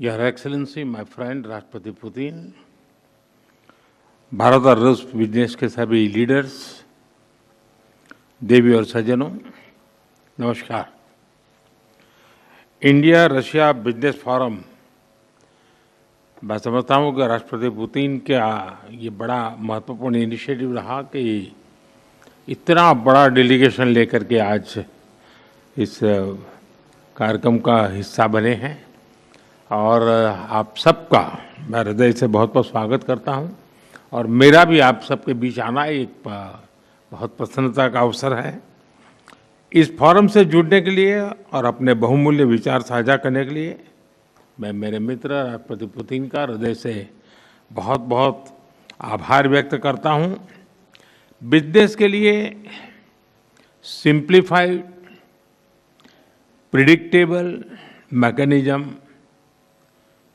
Your Excellency, my friend राष्ट्रपति Putin, Bharat और रूस बिजनेस के सभी लीडर्स, देवी और सज्जनों, नमस्कार। इंडिया रशिया बिजनेस फोरम, मैं समझता हूँ कि राष्ट्रपति पुतिन का ये बड़ा महत्वपूर्ण इनिशिएटिव रहा कि इतना बड़ा डेलीगेशन लेकर के आज इस कार्यक्रम का हिस्सा बने हैं और आप सबका मैं हृदय से बहुत बहुत स्वागत करता हूं और मेरा भी आप सबके बीच आना एक बहुत प्रसन्नता का अवसर है। इस फोरम से जुड़ने के लिए और अपने बहुमूल्य विचार साझा करने के लिए मैं मेरे मित्र राष्ट्रपति पुतिन का हृदय से बहुत बहुत आभार व्यक्त करता हूं। बिजनेस के लिए सिंप्लीफाइड प्रिडिक्टेबल मैकेनिज्म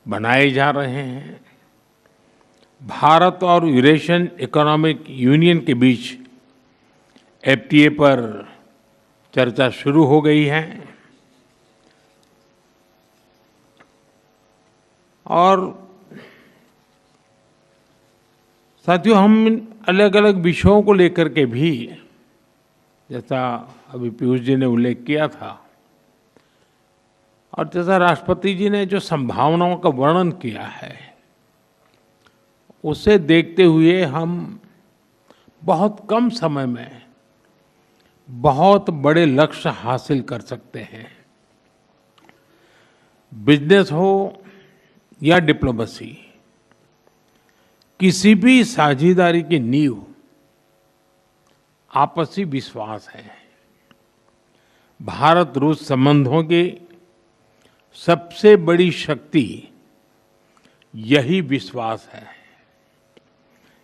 बनाए जा रहे हैं। भारत और यूरेशियन इकोनॉमिक यूनियन के बीच एफटीए पर चर्चा शुरू हो गई है और साथियों, हम अलग अलग विषयों को लेकर के भी, जैसा अभी पीयूष जी ने उल्लेख किया था और जैसा राष्ट्रपति जी ने जो संभावनाओं का वर्णन किया है, उसे देखते हुए हम बहुत कम समय में बहुत बड़े लक्ष्य हासिल कर सकते हैं। बिजनेस हो या डिप्लोमेसी, किसी भी साझेदारी की नींव आपसी विश्वास है। भारत रूस संबंधों की सबसे बड़ी शक्ति यही विश्वास है।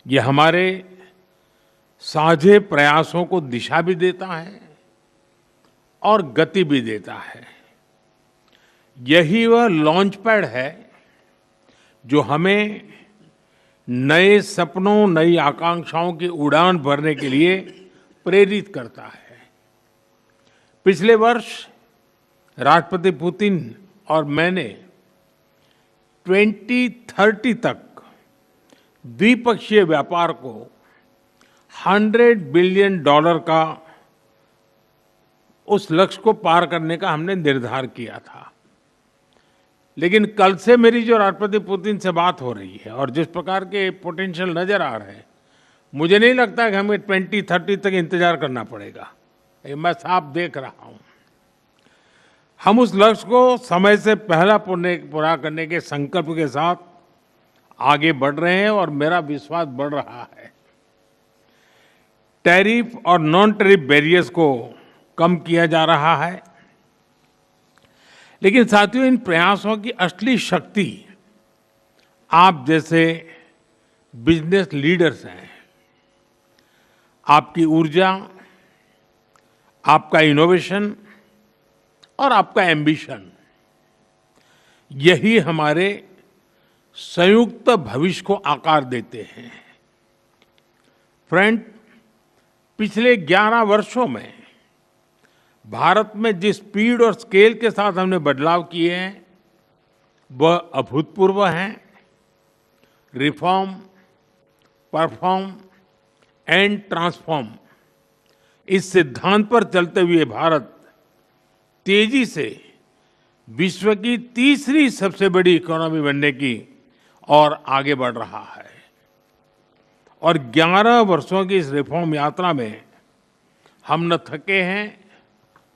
ये हमारे साझे प्रयासों को दिशा भी देता है और गति भी देता है। यही वह लॉन्च पैड है जो हमें नए सपनों, नई आकांक्षाओं की उड़ान भरने के लिए प्रेरित करता है। पिछले वर्ष राष्ट्रपति पुतिन और मैंने 2030 तक द्विपक्षीय व्यापार को $100 बिलियन का उस लक्ष्य को पार करने का हमने निर्धार किया था। लेकिन कल से मेरी जो राष्ट्रपति पुतिन से बात हो रही है और जिस प्रकार के पोटेंशियल नजर आ रहे हैं, मुझे नहीं लगता कि हमें 2030 तक इंतजार करना पड़ेगा। ये मैं साफ देख रहा हूं। हम उस लक्ष्य को समय से पहला पूरा करने के संकल्प के साथ आगे बढ़ रहे हैं और मेरा विश्वास बढ़ रहा है। टैरिफ और नॉन टैरिफ बैरियर्स को कम किया जा रहा है, लेकिन साथियों, इन प्रयासों की असली शक्ति आप जैसे बिजनेस लीडर्स हैं। आपकी ऊर्जा, आपका इनोवेशन और आपका एम्बिशन, यही हमारे संयुक्त भविष्य को आकार देते हैं। फ्रेंड, पिछले 11 वर्षों में भारत में जिस स्पीड और स्केल के साथ हमने बदलाव किए हैं, वह अभूतपूर्व हैं। रिफॉर्म, परफॉर्म एंड ट्रांसफॉर्म, इस सिद्धांत पर चलते हुए भारत तेजी से विश्व की तीसरी सबसे बड़ी इकोनॉमी बनने की और आगे बढ़ रहा है। और 11 वर्षों की इस रिफॉर्म यात्रा में हम न थके हैं,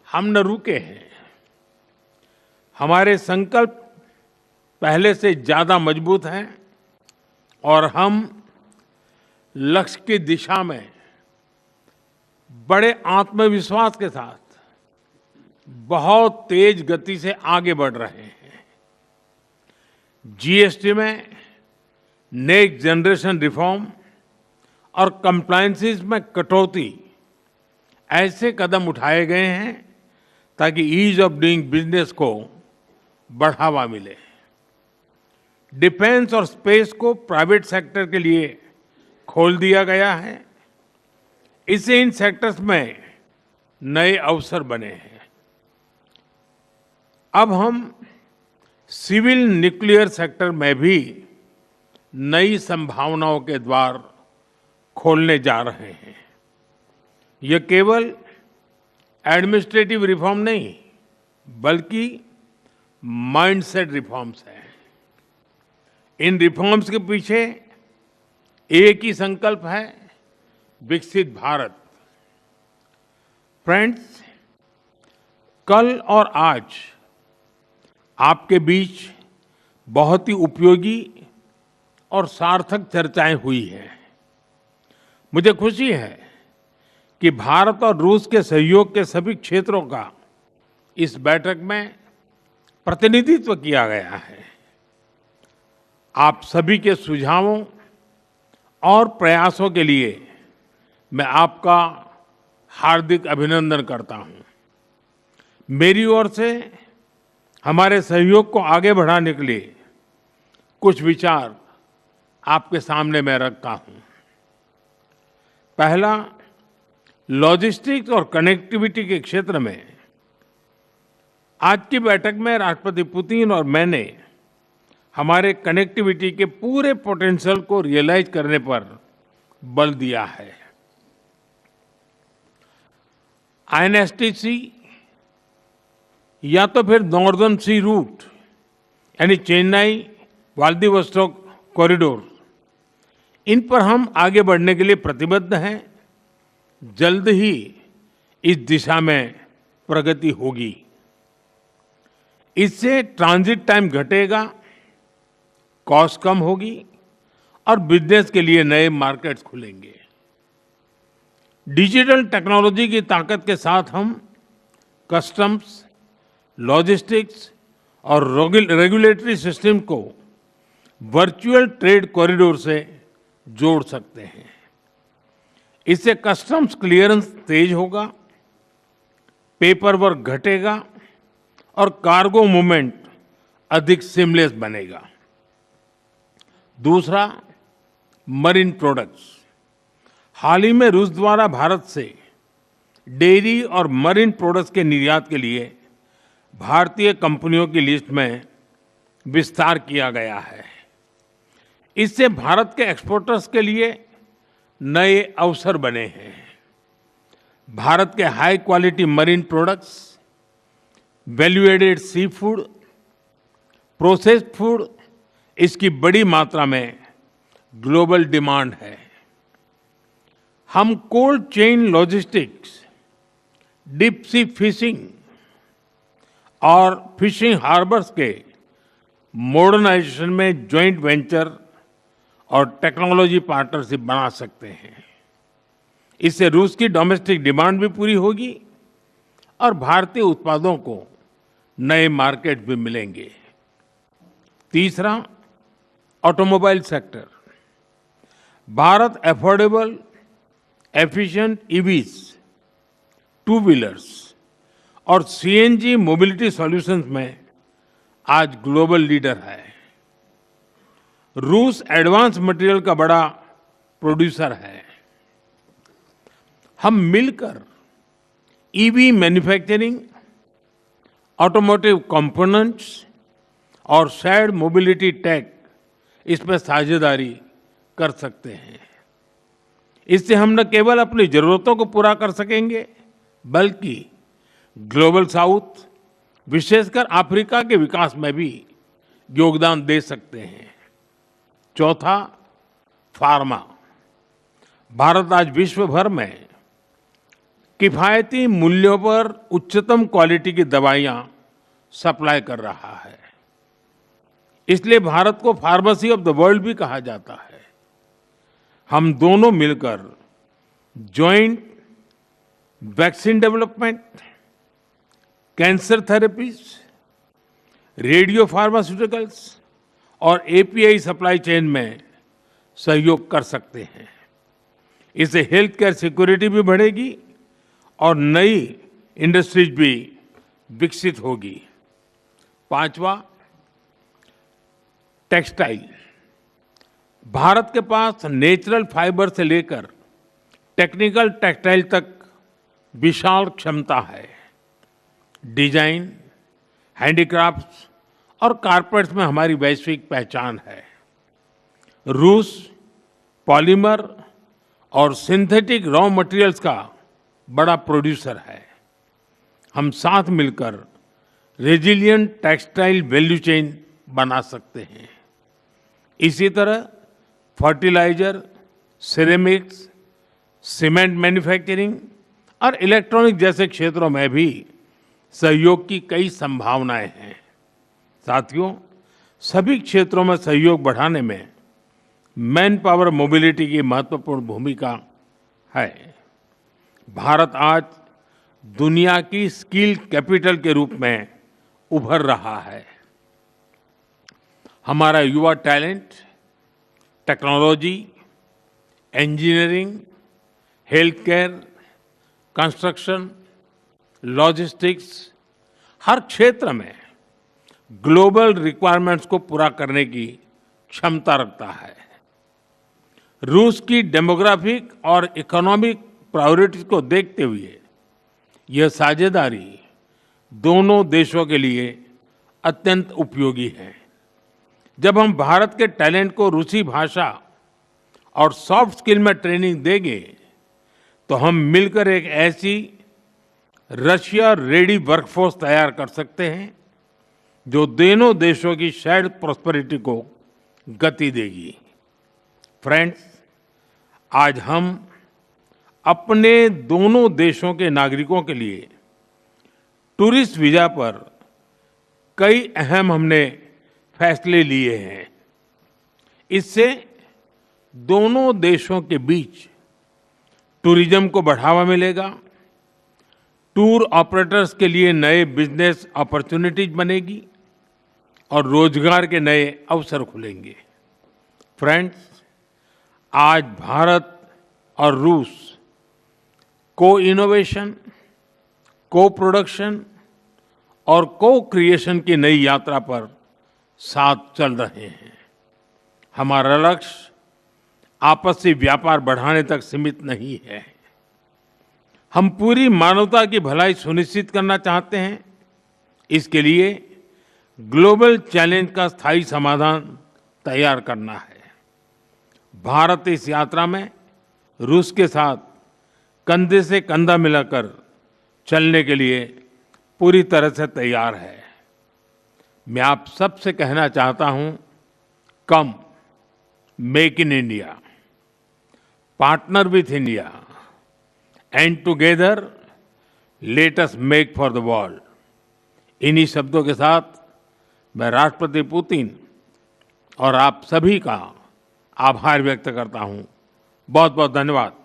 हम न रुके हैं। हमारे संकल्प पहले से ज्यादा मजबूत हैं और हम लक्ष्य की दिशा में बड़े आत्मविश्वास के साथ बहुत तेज गति से आगे बढ़ रहे हैं। जीएसटी में नेक्स्ट जनरेशन रिफॉर्म और कंप्लायंसेस में कटौती, ऐसे कदम उठाए गए हैं ताकि ईज ऑफ डूइंग बिजनेस को बढ़ावा मिले। डिफेंस और स्पेस को प्राइवेट सेक्टर के लिए खोल दिया गया है। इससे इन सेक्टर्स में नए अवसर बने हैं। अब हम सिविल न्यूक्लियर सेक्टर में भी नई संभावनाओं के द्वार खोलने जा रहे हैं। यह केवल एडमिनिस्ट्रेटिव रिफॉर्म नहीं, बल्कि माइंडसेट रिफॉर्म्स हैं। इन रिफॉर्म्स के पीछे एक ही संकल्प है, विकसित भारत। फ्रेंड्स, कल और आज आपके बीच बहुत ही उपयोगी और सार्थक चर्चाएं हुई हैं। मुझे खुशी है कि भारत और रूस के सहयोग के सभी क्षेत्रों का इस बैठक में प्रतिनिधित्व किया गया है। आप सभी के सुझावों और प्रयासों के लिए मैं आपका हार्दिक अभिनंदन करता हूं। मेरी ओर से हमारे सहयोग को आगे बढ़ाने के लिए कुछ विचार आपके सामने मैं रखता हूं। पहला, लॉजिस्टिक्स और कनेक्टिविटी के क्षेत्र में आज की बैठक में राष्ट्रपति पुतिन और मैंने हमारे कनेक्टिविटी के पूरे पोटेंशियल को रियलाइज करने पर बल दिया है। आईएनएसटीसी या तो फिर नॉर्दर्न सी रूट यानी चेन्नई व्लादिवोस्टोक कॉरिडोर, इन पर हम आगे बढ़ने के लिए प्रतिबद्ध हैं। जल्द ही इस दिशा में प्रगति होगी। इससे ट्रांजिट टाइम घटेगा, कॉस्ट कम होगी और बिजनेस के लिए नए मार्केट्स खुलेंगे। डिजिटल टेक्नोलॉजी की ताकत के साथ हम कस्टम्स, लॉजिस्टिक्स और रेगुलेटरी सिस्टम को वर्चुअल ट्रेड कॉरिडोर से जोड़ सकते हैं। इससे कस्टम्स क्लियरेंस तेज होगा, पेपर वर्क घटेगा और कार्गो मूवमेंट अधिक सीमलेस बनेगा। दूसरा, मरीन प्रोडक्ट्स। हाल ही में रूस द्वारा भारत से डेयरी और मरीन प्रोडक्ट्स के निर्यात के लिए भारतीय कंपनियों की लिस्ट में विस्तार किया गया है। इससे भारत के एक्सपोर्टर्स के लिए नए अवसर बने हैं। भारत के high quality marine products, value added seafood, processed food, इसकी बड़ी मात्रा में ग्लोबल डिमांड है। हम cold chain logistics, deep sea fishing और फिशिंग हार्बर्स के मॉडर्नाइजेशन में जॉइंट वेंचर और टेक्नोलॉजी पार्टनरशिप बना सकते हैं। इससे रूस की डोमेस्टिक डिमांड भी पूरी होगी और भारतीय उत्पादों को नए मार्केट भी मिलेंगे। तीसरा, automobile sector. Bharat affordable, efficient EVs, two wheelers और सीएनजी मोबिलिटी सॉल्यूशंस में आज ग्लोबल लीडर है। रूस एडवांस मटेरियल का बड़ा प्रोड्यूसर है। हम मिलकर ईवी मैन्युफैक्चरिंग, ऑटोमोटिव कंपोनेंट्स और शेयर्ड मोबिलिटी टेक, इसमें साझेदारी कर सकते हैं। इससे हम न केवल अपनी जरूरतों को पूरा कर सकेंगे, बल्कि ग्लोबल साउथ, विशेषकर अफ्रीका के विकास में भी योगदान दे सकते हैं। चौथा, फार्मा। भारत आज विश्व भर में किफायती मूल्यों पर उच्चतम क्वालिटी की दवाइयां सप्लाई कर रहा है। इसलिए भारत को फार्मेसी ऑफ द वर्ल्ड भी कहा जाता है। हम दोनों मिलकर joint vaccine development, cancer therapies, radio pharmaceuticals और एपीआई सप्लाई चेन में सहयोग कर सकते हैं। इससे हेल्थ केयर सिक्योरिटी भी बढ़ेगी और नई इंडस्ट्रीज भी विकसित होगी। पांचवा, टेक्सटाइल। भारत के पास नेचुरल फाइबर से लेकर टेक्निकल टेक्सटाइल तक विशाल क्षमता है। डिजाइन, हैंडीक्राफ्ट्स और कारपेट्स में हमारी वैश्विक पहचान है। रूस पॉलीमर और सिंथेटिक रॉ मटेरियल्स का बड़ा प्रोड्यूसर है। हम साथ मिलकर रेजिलिएंट टेक्सटाइल वैल्यू चेन बना सकते हैं। इसी तरह फर्टिलाइजर, सिरेमिक्स, सीमेंट मैन्युफैक्चरिंग और इलेक्ट्रॉनिक जैसे क्षेत्रों में भी सहयोग की कई संभावनाएं हैं। साथियों, सभी क्षेत्रों में सहयोग बढ़ाने में मैन पावर मोबिलिटी की महत्वपूर्ण भूमिका है। भारत आज दुनिया की स्किल कैपिटल के रूप में उभर रहा है। हमारा युवा talent technology, engineering, health care, construction, logistics हर क्षेत्र में ग्लोबल रिक्वायरमेंट्स को पूरा करने की क्षमता रखता है। रूस की डेमोग्राफिक और इकोनॉमिक प्रायोरिटीज को देखते हुए यह साझेदारी दोनों देशों के लिए अत्यंत उपयोगी है। जब हम भारत के टैलेंट को रूसी भाषा और सॉफ्ट स्किल में ट्रेनिंग देंगे तो हम मिलकर एक ऐसी रशिया रेडी वर्कफोर्स तैयार कर सकते हैं जो दोनों देशों की शेयर्ड प्रॉस्पेरिटी को गति देगी। फ्रेंड्स, आज हम अपने दोनों देशों के नागरिकों के लिए टूरिस्ट वीजा पर कई अहम हमने फैसले लिए हैं। इससे दोनों देशों के बीच टूरिज्म को बढ़ावा मिलेगा, टूर ऑपरेटर्स के लिए नए बिजनेस अपॉर्चुनिटीज बनेगी और रोजगार के नए अवसर खुलेंगे। फ्रेंड्स, आज भारत और रूस को इनोवेशन, को प्रोडक्शन और को क्रिएशन की नई यात्रा पर साथ चल रहे हैं। हमारा लक्ष्य आपसी व्यापार बढ़ाने तक सीमित नहीं है। हम पूरी मानवता की भलाई सुनिश्चित करना चाहते हैं। इसके लिए ग्लोबल चैलेंज का स्थायी समाधान तैयार करना है। भारत इस यात्रा में रूस के साथ कंधे से कंधा मिलाकर चलने के लिए पूरी तरह से तैयार है। मैं आप सबसे कहना चाहता हूं, कम make in India, partner with India and together let us make for the world. इन्हीं शब्दों के साथ मैं राष्ट्रपति पुतिन और आप सभी का आभार व्यक्त करता हूं। बहुत बहुत धन्यवाद।